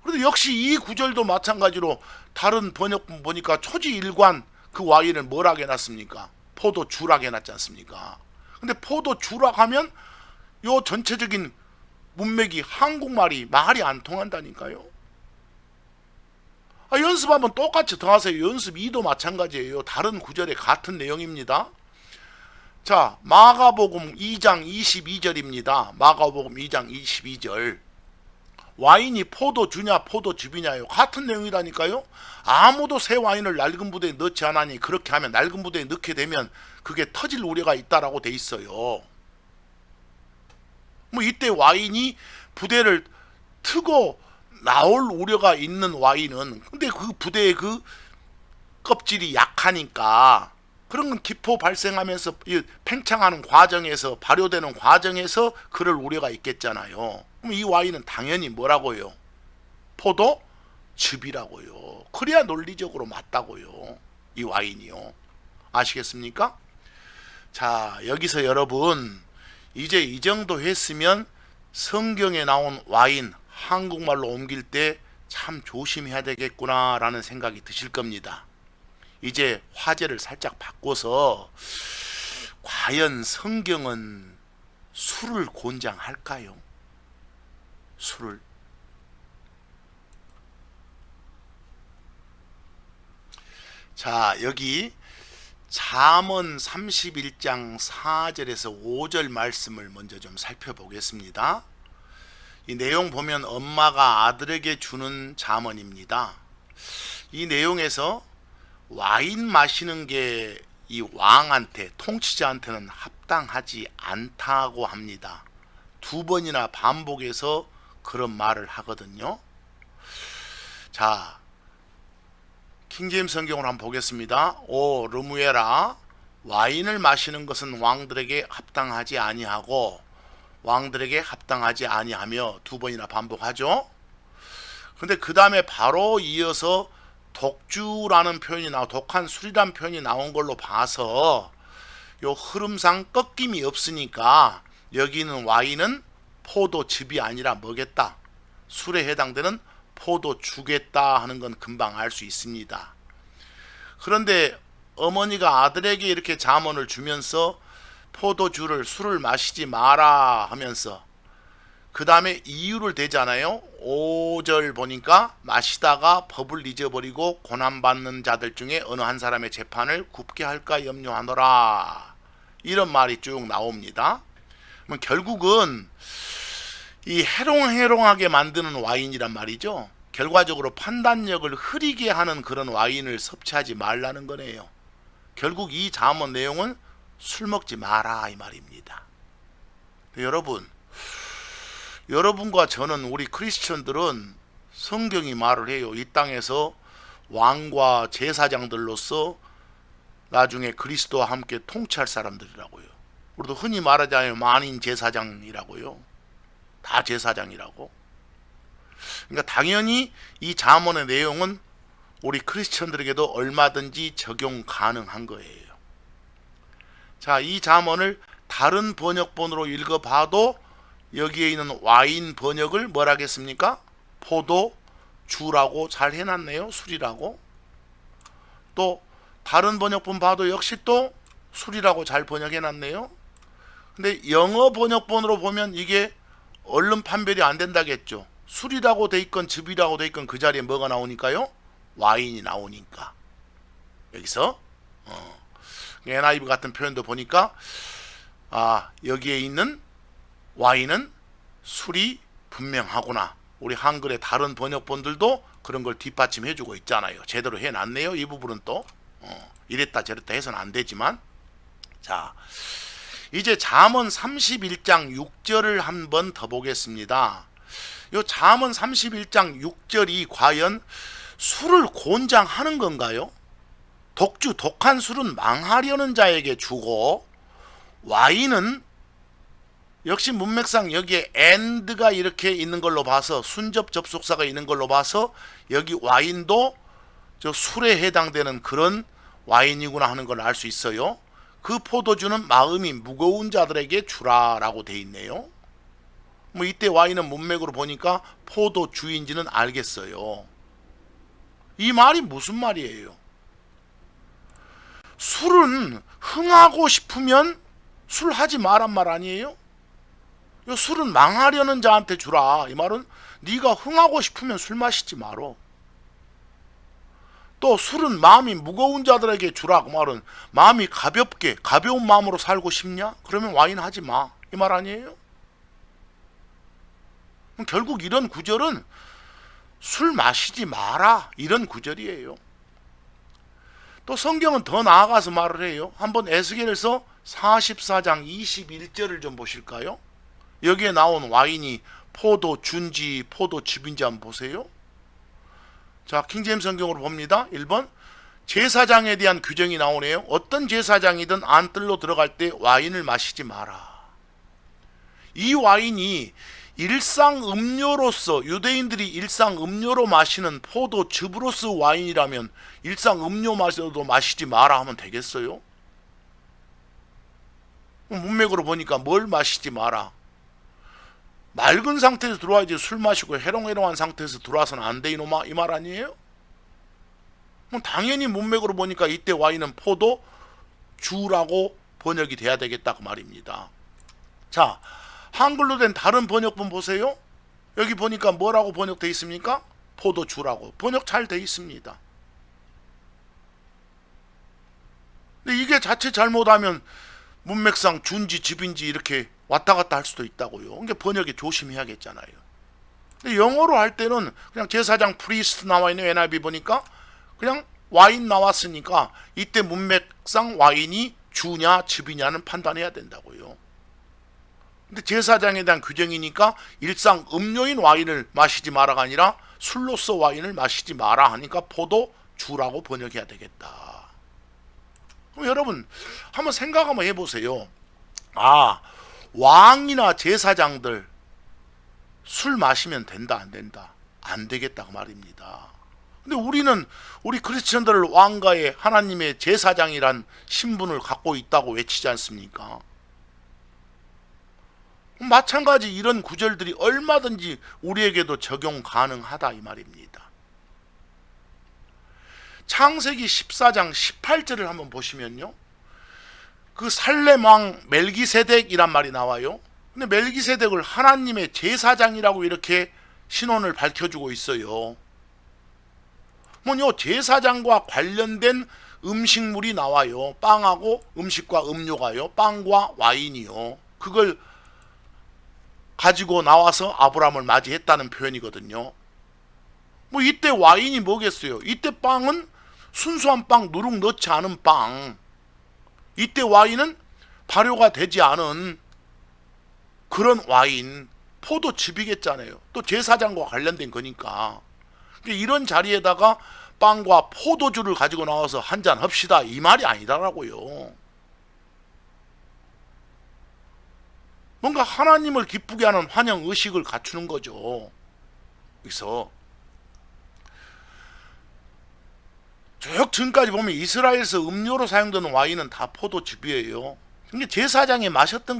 그런데 역시 이 구절도 마찬가지로 다른 번역본 보니까 초지일관 그 와인을 뭐라고 해놨습니까? 포도주라고 해놨지 않습니까? 근데 포도주라고 하면 요 전체적인 문맥이 한국말이 말이 안 통한다니까요. 연습 한번 똑같이 더 하세요. 연습 2도 마찬가지예요. 다른 구절에 같은 내용입니다. 자, 마가복음 2장 22절입니다. 마가복음 2장 22절. 와인이 포도주냐 포도즙이냐요. 같은 내용이라니까요. 아무도 새 와인을 낡은 부대에 넣지 않으니 그렇게 하면 낡은 부대에 넣게 되면 그게 터질 우려가 있다라고 돼 있어요. 뭐 이때 와인이 부대를 트고 나올 우려가 있는 와인은 근데 그 부대의 그 껍질이 약하니까 그런 건 기포 발생하면서 팽창하는 과정에서 발효되는 과정에서 그럴 우려가 있겠잖아요. 그럼 이 와인은 당연히 뭐라고요? 포도즙이라고요. 그래야 논리적으로 맞다고요. 이 와인이요. 아시겠습니까? 자, 여기서 여러분 이제 이 정도 했으면 성경에 나온 와인 한국말로 옮길 때 참 조심해야 되겠구나 라는 생각이 드실 겁니다. 이제 화제를 살짝 바꿔서 과연 성경은 술을 권장할까요? 술을. 자, 여기 잠언 31장 4절에서 5절 말씀을 먼저 좀 살펴보겠습니다. 이 내용 보면 엄마가 아들에게 주는 잠언입니다. 이 내용에서 와인 마시는 게 이 왕한테, 통치자한테는 합당하지 않다고 합니다. 2번이나 반복해서 그런 말을 하거든요. 자, 킹제임스 성경을 한번 보겠습니다. 오 르무에라, 와인을 마시는 것은 왕들에게 합당하지 아니하고 왕들에게 합당하지 아니하며 2번이나 반복하죠. 근데 그 다음에 바로 이어서 독주라는 표현이 독한 술이란 표현이 나온 걸로 봐서 요 흐름상 꺾임이 없으니까 여기는 와인은 포도즙이 아니라 뭐겠다? 술에 해당되는 포도주겠다 하는 건 금방 알 수 있습니다. 그런데 어머니가 아들에게 이렇게 잠언을 주면서 포도주를 술을 마시지 마라 하면서 그 다음에 이유를 대잖아요. 5절 보니까 마시다가 법을 잊어버리고 고난받는 자들 중에 어느 한 사람의 재판을 굽게 할까 염려하노라. 이런 말이 쭉 나옵니다. 그럼 결국은 이 해롱해롱하게 만드는 와인이란 말이죠. 결과적으로 판단력을 흐리게 하는 그런 와인을 섭취하지 말라는 거네요. 결국 이 잠언 내용은 술 먹지 마라 이 말입니다. 여러분과 저는 우리 크리스천들은 성경이 말을 해요. 이 땅에서 왕과 제사장들로서 나중에 그리스도와 함께 통치할 사람들이라고요. 우리도 흔히 말하자면 만인 제사장이라고요. 다 제사장이라고. 그러니까 당연히 이 잠언의 내용은 우리 크리스천들에게도 얼마든지 적용 가능한 거예요. 자, 이 잠언을 다른 번역본으로 읽어봐도 여기에 있는 와인 번역을 뭐라 하겠습니까? 포도주라고 잘 해놨네요. 술이라고. 또 다른 번역본 봐도 역시 또 술이라고 잘 번역해놨네요. 근데 영어 번역본으로 보면 이게 얼른 판별이 안 된다겠죠. 술이라고 돼 있건 즙이라고 돼 있건 그 자리에 뭐가 나오니까요? 와인이 나오니까. 여기서 NIV 같은 표현도 보니까 여기에 있는 와인은 술이 분명하구나. 우리 한글의 다른 번역본들도 그런 걸 뒷받침해주고 있잖아요. 제대로 해놨네요. 이 부분은 또 이랬다 저랬다 해서는 안 되지만. 자, 이제 잠언 31장 6절을 한번 더 보겠습니다. 요 잠언 31장 6절이 과연 술을 권장하는 건가요? 독한 술은 망하려는 자에게 주고 와인은 역시 문맥상 여기에 and가 이렇게 있는 걸로 봐서 순접 접속사가 있는 걸로 봐서 여기 와인도 저 술에 해당되는 그런 와인이구나 하는 걸 알 수 있어요. 그 포도주는 마음이 무거운 자들에게 주라라고 돼 있네요. 뭐 이때 와인은 문맥으로 보니까 포도주인지는 알겠어요. 이 말이 무슨 말이에요? 술은 흥하고 싶으면 술 하지 마란 말 아니에요? 요 술은 망하려는 자한테 주라. 이 말은 네가 흥하고 싶으면 술 마시지 말어. 또 술은 마음이 무거운 자들에게 주라. 그 말은 마음이 가벼운 마음으로 살고 싶냐? 그러면 와인 하지 마. 이 말 아니에요? 결국 이런 구절은 술 마시지 마라. 이런 구절이에요. 또 성경은 더 나아가서 말을 해요. 한번 에스겔서 44장 21절을 좀 보실까요? 여기에 나온 와인이 포도주인지 포도즙인지 한번 보세요. 자, 킹제임스 성경으로 봅니다. 1번 제사장에 대한 규정이 나오네요. 어떤 제사장이든 안뜰로 들어갈 때 와인을 마시지 마라. 이 와인이 일상 음료로서 유대인들이 일상 음료로 마시는 포도즙으로서 와인이라면 일상 음료 마셔도 마시지 마라 하면 되겠어요? 문맥으로 보니까 뭘 마시지 마라. 맑은 상태에서 들어와야지 술 마시고 해롱해롱한 상태에서 들어와서는 안 돼 이놈아 이 말 아니에요? 당연히 문맥으로 보니까 이때 와인은 포도주라고 번역이 돼야 되겠다 그 말입니다. 자, 한글로 된 다른 번역본 보세요. 여기 보니까 뭐라고 번역되어 있습니까? 포도주라고 번역 잘 되어 있습니다. 근데 이게 자칫 잘못하면 문맥상 준지 즙인지 이렇게 왔다 갔다 할 수도 있다고요. 그러니까 번역에 조심해야겠잖아요. 근데 영어로 할 때는 그냥 제사장 프리스트 나와 있는 NIV 보니까 그냥 와인 나왔으니까 이때 문맥상 와인이 주냐 즙이냐는 판단해야 된다고요. 근데 제사장에 대한 규정이니까 일상 음료인 와인을 마시지 마라가 아니라 술로서 와인을 마시지 마라 하니까 포도주라고 번역해야 되겠다. 그럼 여러분 한번 생각 한번 해보세요. 왕이나 제사장들 술 마시면 된다 안 된다? 안 되겠다 그 말입니다. 근데 우리 크리스천들을 왕가의 하나님의 제사장이란 신분을 갖고 있다고 외치지 않습니까? 마찬가지 이런 구절들이 얼마든지 우리에게도 적용 가능하다 이 말입니다. 창세기 14장 18절을 한번 보시면요. 그 살렘 왕 멜기세덱이란 말이 나와요. 근데 멜기세덱을 하나님의 제사장이라고 이렇게 신원을 밝혀주고 있어요. 요 제사장과 관련된 음식물이 나와요. 빵하고 음식과 음료가요. 빵과 와인이요. 그걸 가지고 나와서 아브라함을 맞이했다는 표현이거든요. 뭐 이때 와인이 뭐겠어요? 이때 빵은 순수한 빵, 누룩 넣지 않은 빵. 이때 와인은 발효가 되지 않은 그런 와인, 포도즙이겠잖아요. 또 제사장과 관련된 거니까. 이런 자리에다가 빵과 포도주를 가지고 나와서 한잔 합시다, 이 말이 아니더라고요. 뭔가 하나님을 기쁘게 하는 환영 의식을 갖추는 거죠. 그래서 쭉 지금까지 보면 이스라엘에서 음료로 사용되는 와인은 다 포도즙이에요. 근데 제사장이 마셨던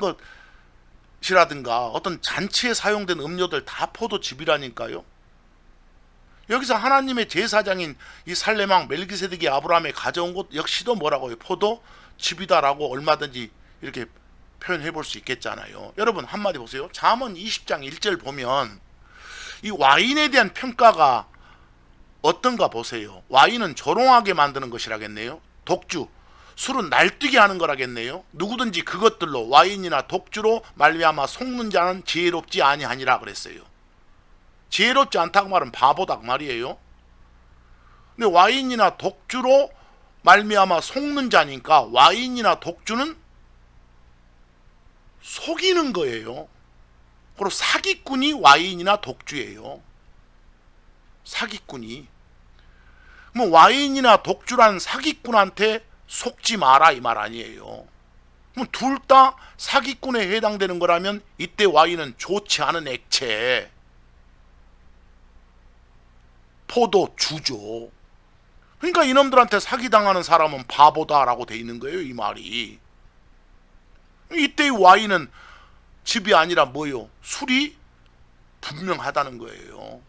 것이라든가 어떤 잔치에 사용된 음료들 다 포도즙이라니까요. 여기서 하나님의 제사장인 이 살레망 멜기세덱이 아브라함에 가져온 것 역시도 뭐라고요? 포도즙이다라고 얼마든지 이렇게 표현해 볼 수 있겠잖아요. 여러분 한마디 보세요. 잠언 20장 1절 보면 이 와인에 대한 평가가 어떤가 보세요. 와인은 조롱하게 만드는 것이라겠네요. 독주, 술은 날뛰게 하는 거라겠네요. 누구든지 그것들로 와인이나 독주로 말미암아 속는 자는 지혜롭지 아니하니라 그랬어요. 지혜롭지 않다고 말은 바보다 그 말이에요. 근데 와인이나 독주로 말미암아 속는 자니까 와인이나 독주는 속이는 거예요. 그리고 사기꾼이 와인이나 독주예요. 사기꾼이. 뭐 와인이나 독주란 사기꾼한테 속지 마라 이 말 아니에요. 그럼 둘 다 사기꾼에 해당되는 거라면 이때 와인은 좋지 않은 액체, 포도주죠. 그러니까 이놈들한테 사기당하는 사람은 바보다라고 돼 있는 거예요, 이 말이. 이때의 와인은 즙이 아니라 뭐요? 술이 분명하다는 거예요.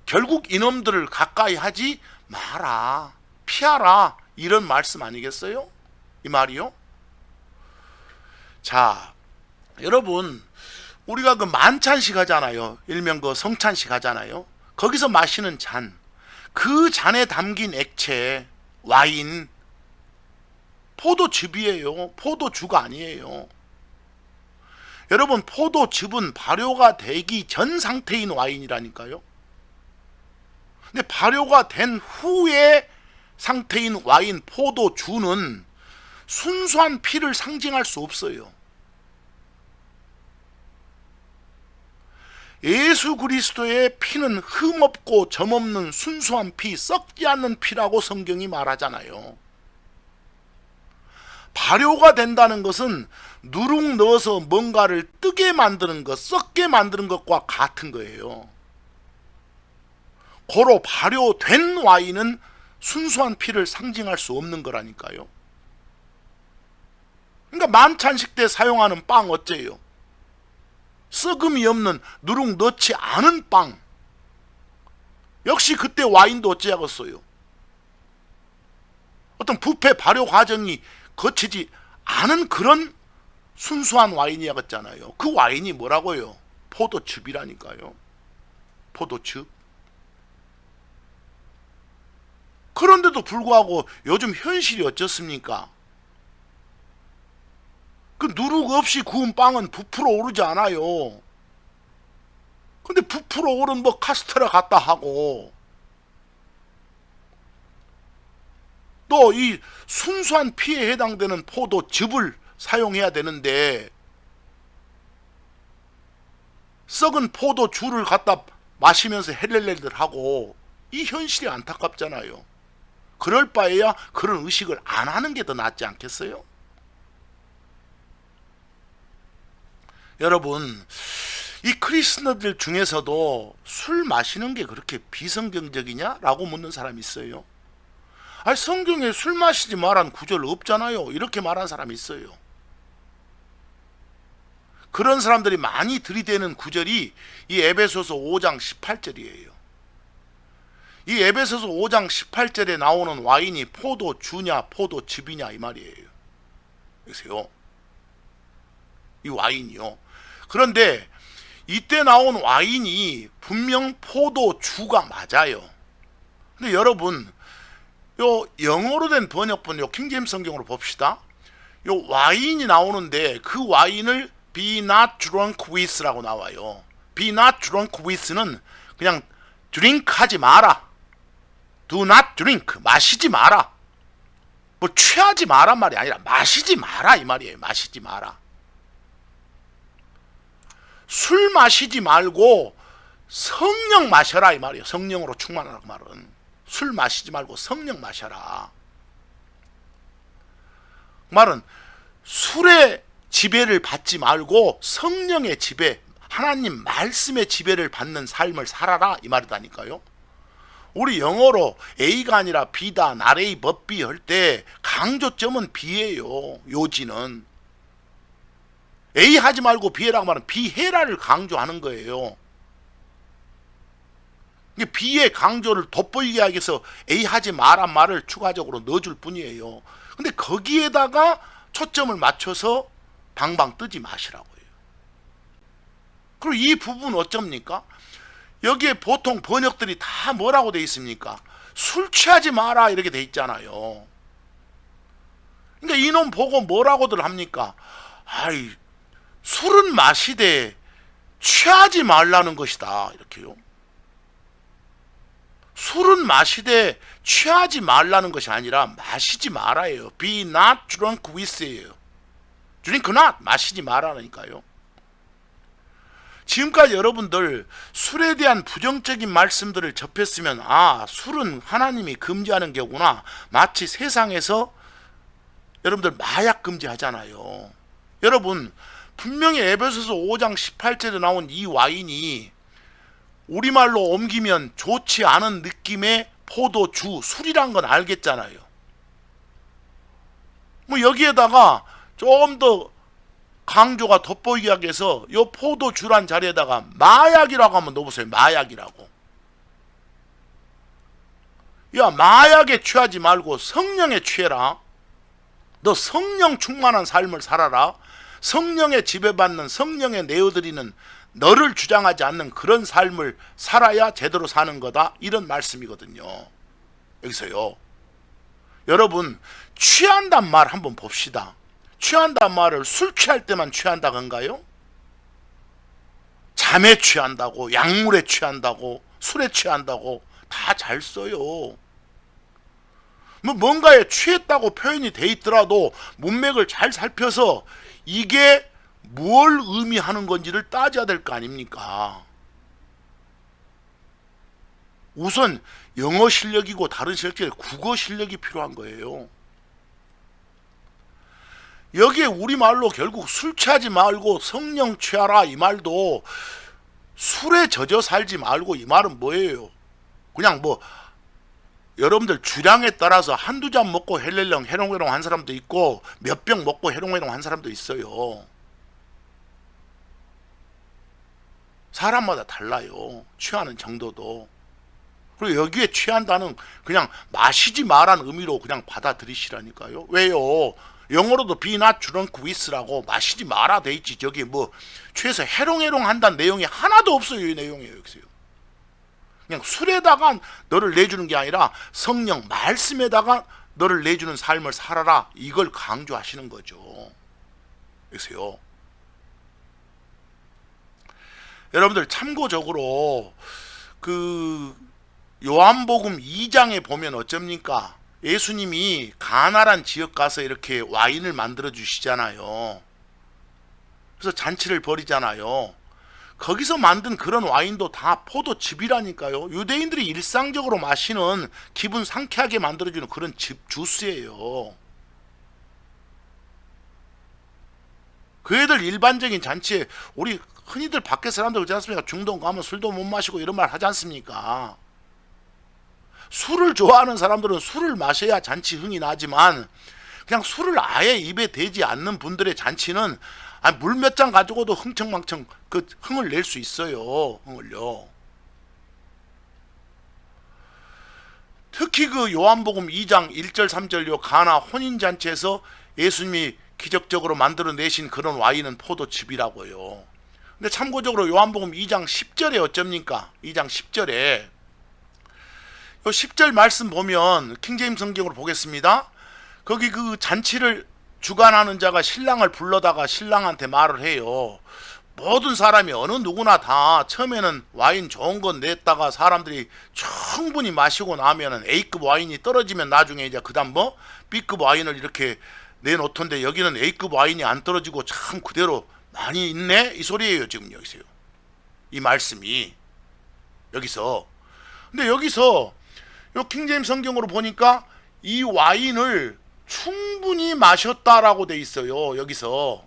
결국 이놈들을 가까이 하지 마라, 피하라, 이런 말씀 아니겠어요? 이 말이요. 자, 여러분 우리가 그 만찬식 하잖아요. 일명 그 성찬식 하잖아요. 거기서 마시는 잔, 그 잔에 담긴 액체, 와인, 포도즙이에요. 포도주가 아니에요. 여러분 포도즙은 발효가 되기 전 상태인 와인이라니까요. 근데 발효가 된 후의 상태인 와인, 포도주는 순수한 피를 상징할 수 없어요. 예수 그리스도의 피는 흠없고 점없는 순수한 피, 썩지 않는 피라고 성경이 말하잖아요. 발효가 된다는 것은 누룩 넣어서 뭔가를 뜨게 만드는 것, 썩게 만드는 것과 같은 거예요. 고로 발효된 와인은 순수한 피를 상징할 수 없는 거라니까요. 그러니까 만찬식 때 사용하는 빵 어째요? 썩음이 없는 누룩 넣지 않은 빵. 역시 그때 와인도 어찌하겠어요? 어떤 부패 발효 과정이 거치지 않은 그런 순수한 와인이었잖아요. 그 와인이 뭐라고요? 포도즙이라니까요. 포도즙. 그런데도 불구하고 요즘 현실이 어떻습니까? 그 누룩 없이 구운 빵은 부풀어 오르지 않아요. 근데 부풀어 오른 뭐 카스테라 갖다 하고, 또 이 순수한 피에 해당되는 포도즙을 사용해야 되는데 썩은 포도주를 갖다 마시면서 헬렐렐들 하고, 이 현실이 안타깝잖아요. 그럴 바에야 그런 의식을 안 하는 게 더 낫지 않겠어요? 여러분, 이 크리스천들 중에서도 술 마시는 게 그렇게 비성경적이냐? 라고 묻는 사람이 있어요. 아니, 성경에 술 마시지 말란 구절 없잖아요. 이렇게 말한 사람이 있어요. 그런 사람들이 많이 들이대는 구절이 이 에베소서 5장 18절이에요. 이 에베소서 5장 18절에 나오는 와인이 포도주냐 포도즙이냐 이 말이에요. 보세요. 이 와인이요. 그런데 이때 나온 와인이 분명 포도주가 맞아요. 근데 여러분, 요 영어로 된 번역본 요 킹제임스 성경으로 봅시다. 요 와인이 나오는데 그 와인을 be not drunk with라고 나와요. be not drunk with는 그냥 drink 하지 마라. do not drink, 마시지 마라. 뭐 취하지 마란 말이 아니라 마시지 마라 이 말이에요. 마시지 마라. 술 마시지 말고 성령 마셔라 이 말이에요. 성령으로 충만하라고 말은. 술 마시지 말고 성령 마셔라. 말은 술의 지배를 받지 말고 성령의 지배, 하나님 말씀의 지배를 받는 삶을 살아라 이 말이다니까요. 우리 영어로 A가 아니라 B다, not A but B 할 때 강조점은 B예요. 요지는 A 하지 말고 B 해라고 말하면 B 해라를 강조하는 거예요. B의 강조를 돋보이게 하기 위해서 A 하지 마란 말을 추가적으로 넣어줄 뿐이에요. 근데 거기에다가 초점을 맞춰서 방방 뜨지 마시라고요. 그리고 이 부분 어쩝니까? 여기에 보통 번역들이 다 뭐라고 돼 있습니까? 술 취하지 마라 이렇게 돼 있잖아요. 그러니까 이놈 보고 뭐라고들 합니까? 아이, 술은 마시되 취하지 말라는 것이다 이렇게요. 술은 마시되 취하지 말라는 것이 아니라 마시지 말아요. Be not drunk with예요. drink not, 마시지 말라니까요. 지금까지 여러분들 술에 대한 부정적인 말씀들을 접했으면 아, 술은 하나님이 금지하는 게구나. 마치 세상에서 여러분들 마약 금지하잖아요. 여러분 분명히 에베소서 5장 18절에 나온 이 와인이 우리말로 옮기면 좋지 않은 느낌의 포도주, 술이란 건 알겠잖아요. 뭐 여기에다가 좀 더 강조가 돋보이게 하기 위해서 이 포도주란 자리에다가 마약이라고 한번 넣어보세요. 마약이라고. 야, 마약에 취하지 말고 성령에 취해라. 너 성령 충만한 삶을 살아라. 성령에 지배받는, 성령에 내어드리는, 너를 주장하지 않는 그런 삶을 살아야 제대로 사는 거다. 이런 말씀이거든요. 여기서요. 여러분 취한단 말 한번 봅시다. 취한단 말을 술 취할 때만 취한다 건가요? 잠에 취한다고, 약물에 취한다고, 술에 취한다고 다 잘 써요. 뭐 뭔가에 취했다고 표현이 돼 있더라도 문맥을 잘 살펴서 이게 뭘 의미하는 건지를 따져야 될 거 아닙니까? 우선 영어 실력이고 다른 실력이 국어 실력이 필요한 거예요. 여기에 우리말로 결국 술 취하지 말고 성령 취하라 이 말도 술에 젖어 살지 말고 이 말은 뭐예요? 그냥 뭐 여러분들 주량에 따라서 한두 잔 먹고 헬렐령 해롱해롱 한 사람도 있고 몇 병 먹고 해롱해롱 한 사람도 있어요. 사람마다 달라요. 취하는 정도도. 그리고 여기에 취한다는 그냥 마시지 마라는 의미로 그냥 받아들이시라니까요. 왜요? 영어로도 be not drunk with라고 마시지 마라 돼 있지. 저기 뭐 취해서 해롱해롱 한다는 내용이 하나도 없어요. 이 내용이에요. 여기서요. 그냥 술에다가 너를 내주는 게 아니라 성령 말씀에다가 너를 내주는 삶을 살아라. 이걸 강조하시는 거죠. 여기서요. 여러분들 참고적으로 그 요한복음 2장에 보면 어쩝니까? 예수님이 가나란 지역 가서 이렇게 와인을 만들어 주시잖아요. 그래서 잔치를 벌이잖아요. 거기서 만든 그런 와인도 다 포도즙이라니까요. 유대인들이 일상적으로 마시는 기분 상쾌하게 만들어주는 그런 주스예요. 그 애들 일반적인 잔치에 우리 흔히들 밖에 사람들 그러지 않습니까? 중동 가면 술도 못 마시고 이런 말 하지 않습니까? 술을 좋아하는 사람들은 술을 마셔야 잔치 흥이 나지만 그냥 술을 아예 입에 대지 않는 분들의 잔치는 물 몇 잔 가지고도 흥청망청 그 흥을 낼 수 있어요. 흥을요. 특히 그 요한복음 2장 1절 3절 요 가나 혼인잔치에서 예수님이 기적적으로 만들어내신 그런 와인은 포도즙이라고요. 근데 참고적으로 요한복음 2장 10절에 어쩝니까? 2장 10절에 요 10절 말씀 보면 킹제임스 성경으로 보겠습니다. 거기 그 잔치를 주관하는 자가 신랑을 불러다가 신랑한테 말을 해요. 모든 사람이 어느 누구나 다 처음에는 와인 좋은 건 냈다가 사람들이 충분히 마시고 나면은 A급 와인이 떨어지면 나중에 이제 그다음 뭐 B급 와인을 이렇게 내놓던데, 여기는 A급 와인이 안 떨어지고 참 그대로 많이 있네 이 소리예요. 지금 여기서요, 이 말씀이 여기서. 근데 여기서 요 킹제임스 성경으로 보니까 이 와인을 충분히 마셨다라고 돼 있어요. 여기서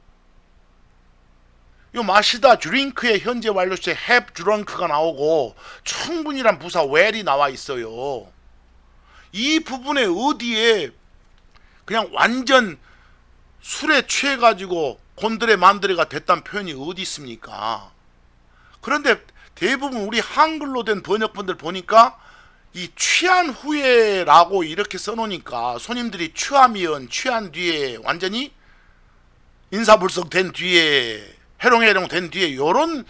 요 마시다 드링크의 현재 완료체 have drunk가 나오고 충분히란 부사 well이 나와 있어요. 이 부분에 어디에 그냥 완전 술에 취해가지고 곤드레 만드레가 됐다는 표현이 어디 있습니까? 그런데 대부분 우리 한글로 된 번역본들 보니까 이 취한 후에라고 이렇게 써놓으니까 손님들이 취하면 취한 뒤에 완전히 인사불성 된 뒤에 해롱해롱 된 뒤에 요런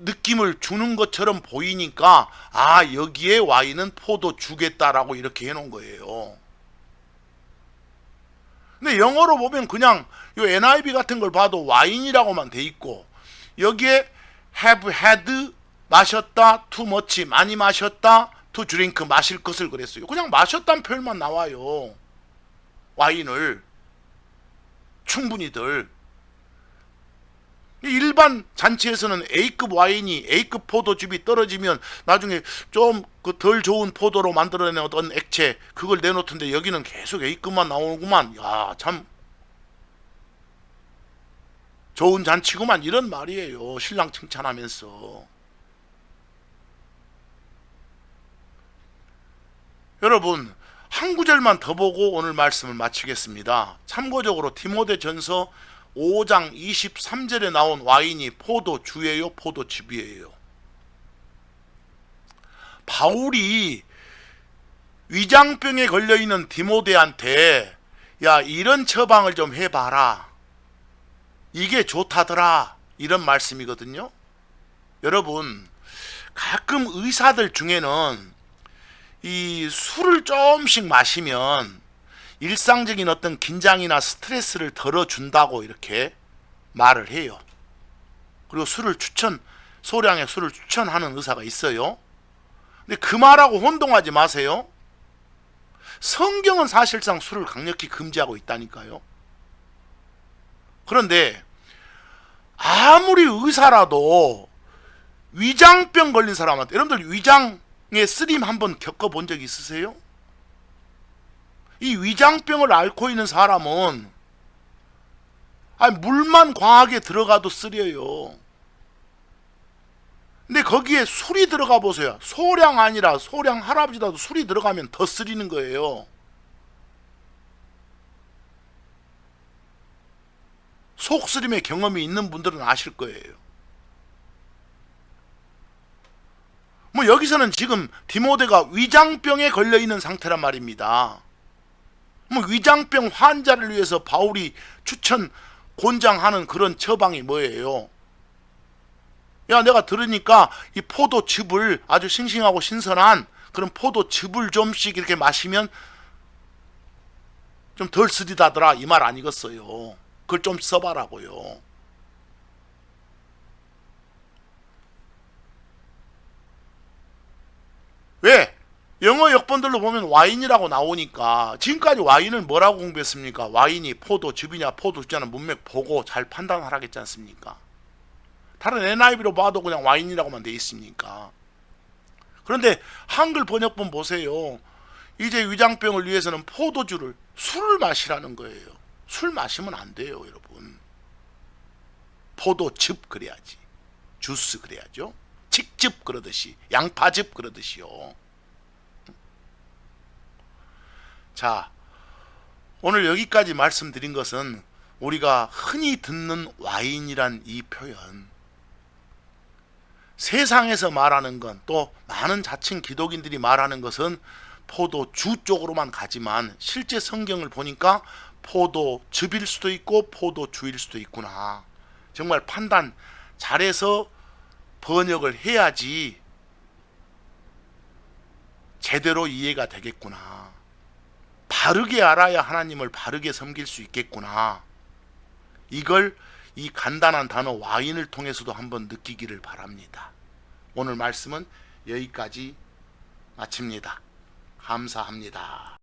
느낌을 주는 것처럼 보이니까 아, 여기에 와인은 포도 주겠다라고 이렇게 해놓은 거예요. 근데 영어로 보면 그냥 요 NIV 같은 걸 봐도 와인이라고만 돼 있고, 여기에 have had 마셨다, too much 많이 마셨다, to drink 마실 것을 그랬어요. 그냥 마셨다는 표현만 나와요. 와인을 충분히들. 일반 잔치에서는 A급 와인이 A급 포도즙이 떨어지면 나중에 좀 그 덜 좋은 포도로 만들어낸 어떤 액체 그걸 내놓던데, 여기는 계속 A급만 나오는구만. 야, 참 좋은 잔치구만 이런 말이에요. 신랑 칭찬하면서. 여러분, 한 구절만 더 보고 오늘 말씀을 마치겠습니다. 참고적으로 디모데전서 5장 23절에 나온 와인이 포도주예요, 포도즙이에요? 바울이 위장병에 걸려있는 디모데한테 야, 이런 처방을 좀 해봐라, 이게 좋다더라, 이런 말씀이거든요. 여러분, 가끔 의사들 중에는 이 술을 조금씩 마시면 일상적인 어떤 긴장이나 스트레스를 덜어준다고 이렇게 말을 해요. 그리고 소량의 술을 추천하는 의사가 있어요. 근데 그 말하고 혼동하지 마세요. 성경은 사실상 술을 강력히 금지하고 있다니까요. 그런데 아무리 의사라도 위장병 걸린 사람한테, 여러분들 위장에 쓰림 한번 겪어본 적 있으세요? 이 위장병을 앓고 있는 사람은 물만 과하게 들어가도 쓰려요. 근데 거기에 술이 들어가 보세요. 소량 아니라 소량 할아버지라도 술이 들어가면 더 쓰리는 거예요. 속쓰림의 경험이 있는 분들은 아실 거예요. 뭐 여기서는 지금 디모데가 위장병에 걸려 있는 상태란 말입니다. 뭐 위장병 환자를 위해서 바울이 권장하는 그런 처방이 뭐예요? 야, 내가 들으니까 이 포도즙을, 아주 싱싱하고 신선한 그런 포도즙을 좀씩 이렇게 마시면 좀 덜 쓰리다더라, 이 말 아니겠어요? 그걸 좀 써봐라고요. 왜? 영어 역본들로 보면 와인이라고 나오니까, 지금까지 와인을 뭐라고 공부했습니까? 와인이 포도즙이냐 포도주냐는 문맥 보고 잘 판단하라겠지 않습니까? 다른 NIV로 봐도 그냥 와인이라고만 돼 있으니까. 그런데 한글 번역본 보세요. 이제 위장병을 위해서는 술을 마시라는 거예요. 술 마시면 안 돼요, 여러분. 포도즙 그래야지. 주스 그래야죠. 칡즙 그러듯이, 양파즙 그러듯이요. 자, 오늘 여기까지 말씀드린 것은 우리가 흔히 듣는 와인이란 이 표현, 세상에서 말하는 건, 또 많은 자칭 기독인들이 말하는 것은 포도주 쪽으로만 가지만, 실제 성경을 보니까 포도즙일 수도 있고 포도주일 수도 있구나. 정말 판단 잘해서 번역을 해야지 제대로 이해가 되겠구나. 바르게 알아야 하나님을 바르게 섬길 수 있겠구나. 이걸 이 간단한 단어 와인을 통해서도 한번 느끼기를 바랍니다. 오늘 말씀은 여기까지 마칩니다. 감사합니다.